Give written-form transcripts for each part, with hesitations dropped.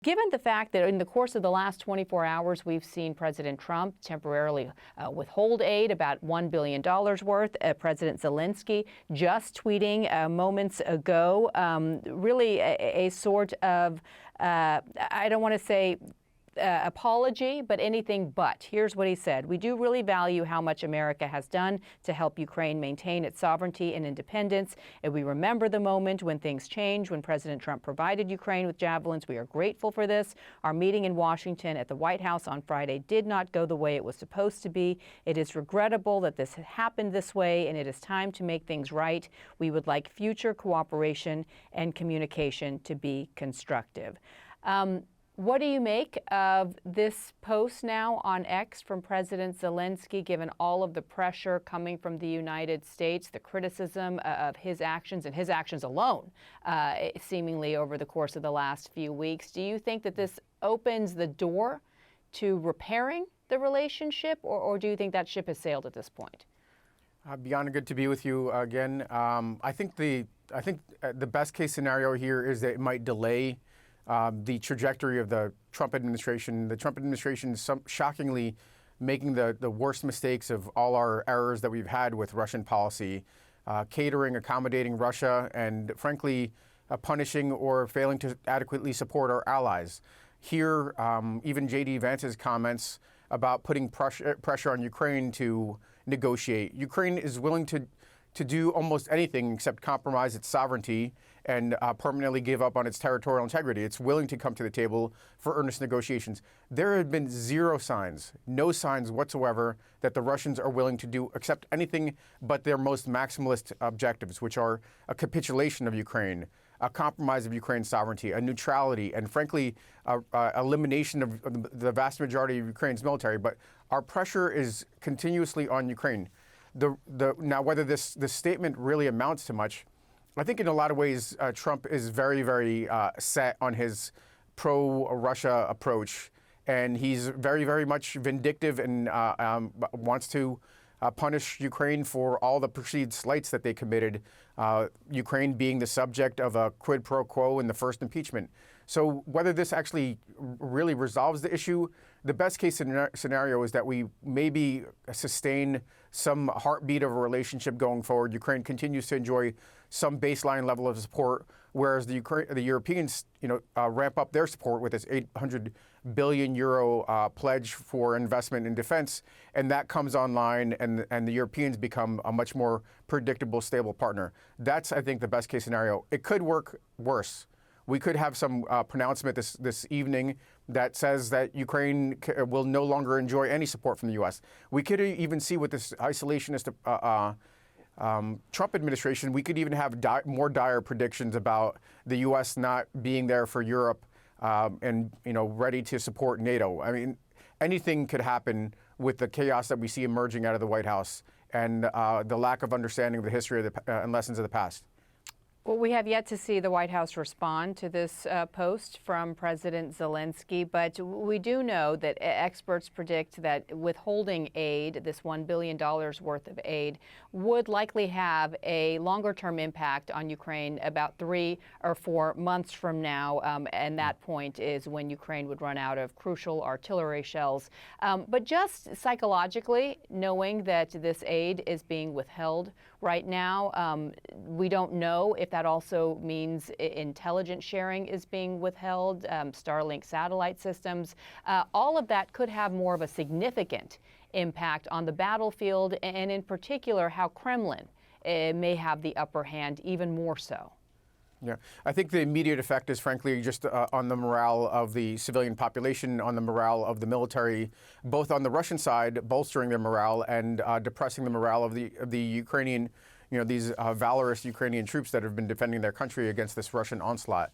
Given the fact that in the course of the last 24 hours, we've seen President Trump temporarily withhold aid, about $1 billion worth, President Zelensky just tweeting moments ago, really a sort of, I don't want to say apology, but anything but. Here's what he said. We do really value how much America has done to help Ukraine maintain its sovereignty and independence. And we remember the moment when things changed, when President Trump provided Ukraine with javelins. We are grateful for this. Our meeting in Washington at the White House on Friday did not go the way it was supposed to be. It is regrettable that this happened this way, and it is time to make things right. We would like future cooperation and communication to be constructive. What do you make of this post now on X from President Zelensky, given all of the pressure coming from the United States, the criticism of his actions and his actions alone, seemingly over the course of the last few weeks? Do you think that this opens the door to repairing the relationship, or do you think that ship has sailed at this point? Beyond, good to be with you again. I think the best case scenario here is that it might delay the trajectory of the Trump administration. The Trump administration is shockingly making the worst mistakes of all our errors that we've had with Russian policy, catering, accommodating Russia, and frankly, punishing or failing to adequately support our allies. Here, even J.D. Vance's comments about putting pressure on Ukraine to negotiate. Ukraine is willing to do almost anything except compromise its sovereignty and permanently give up on its territorial integrity. It's willing to come to the table for earnest negotiations. There have been zero signs, no signs whatsoever that the Russians are willing to do accept anything but their most maximalist objectives, which are a capitulation of Ukraine, a compromise of Ukraine's sovereignty, a neutrality, and frankly, elimination of the vast majority of Ukraine's military. But our pressure is continuously on Ukraine. Now, whether this statement really amounts to much, I think in a lot of ways, Trump is very, very set on his pro-Russia approach, and he's very, very much vindictive and wants to punish Ukraine for all the perceived slights that they committed, Ukraine being the subject of a quid pro quo in the first impeachment. So whether this actually really resolves the issue, the best case scenario is that we maybe sustain some heartbeat of a relationship going forward. Ukraine continues to enjoy some baseline level of support, whereas the Europeans, ramp up their support with this 800 billion euro pledge for investment in defense, and that comes online, and the Europeans become a much more predictable, stable partner. That's, I think, the best case scenario. It could work worse. We could have some pronouncement this evening that says that Ukraine will no longer enjoy any support from the U.S. We could even see with this isolationist Trump administration, we could even have more dire predictions about the U.S. not being there for Europe and ready to support NATO. I mean, anything could happen with the chaos that we see emerging out of the White House and the lack of understanding of the history of and lessons of the past. Well, we have yet to see the White House respond to this post from President Zelensky, but we do know that experts predict that withholding aid, this $1 billion worth of aid, would likely have a longer-term impact on Ukraine about 3 or 4 months from now, and that point is when Ukraine would run out of crucial artillery shells. But just psychologically, knowing that this aid is being withheld right now, we don't know if that also means intelligence sharing is being withheld, Starlink satellite systems. All of that could have more of a significant impact on the battlefield, and in particular, how Kremlin may have the upper hand even more so. Yeah, I think the immediate effect is, frankly, just on the morale of the civilian population, on the morale of the military, both on the Russian side, bolstering their morale and depressing the morale of the Ukrainian, these valorous Ukrainian troops that have been defending their country against this Russian onslaught.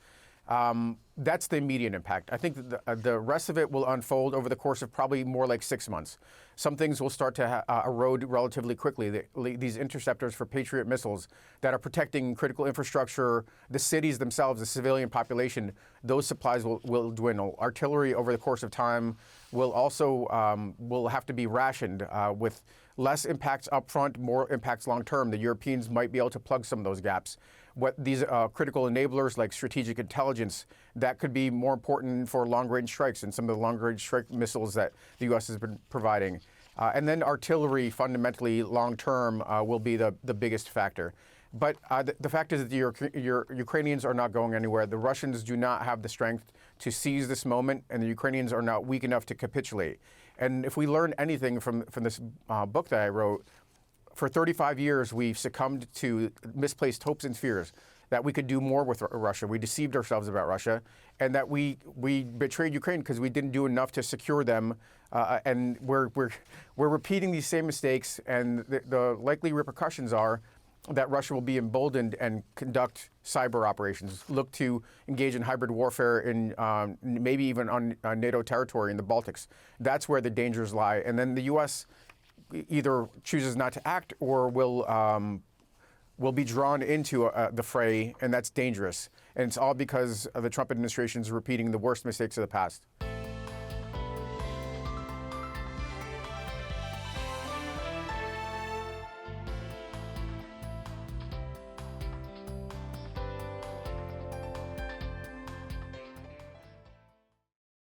That's the immediate impact. I think that the rest of it will unfold over the course of probably more like 6 months. Some things will start to erode relatively quickly. These interceptors for Patriot missiles that are protecting critical infrastructure, the cities themselves, the civilian population, those supplies will dwindle. Artillery over the course of time will also will have to be rationed with less impacts up front, more impacts long term. The Europeans might be able to plug some of those gaps. what these critical enablers like strategic intelligence that could be more important for long-range strikes and some of the long-range strike missiles that the U.S. has been providing. And then artillery, fundamentally, long-term, will be the biggest factor. But the fact is that the Ukrainians are not going anywhere. The Russians do not have the strength to seize this moment, and the Ukrainians are not weak enough to capitulate. And if we learn anything from this book that I wrote, for 35 years we've succumbed to misplaced hopes and fears that we could do more with Russia. We deceived ourselves about Russia, and that we betrayed Ukraine because we didn't do enough to secure them. And we're repeating these same mistakes, and the likely repercussions are that Russia will be emboldened and conduct cyber operations, look to engage in hybrid warfare in maybe even on NATO territory in the Baltics. That's where the dangers lie. And then the U.S. either chooses not to act or will be drawn into the fray, and that's dangerous. And it's all because of the Trump administration is repeating the worst mistakes of the past.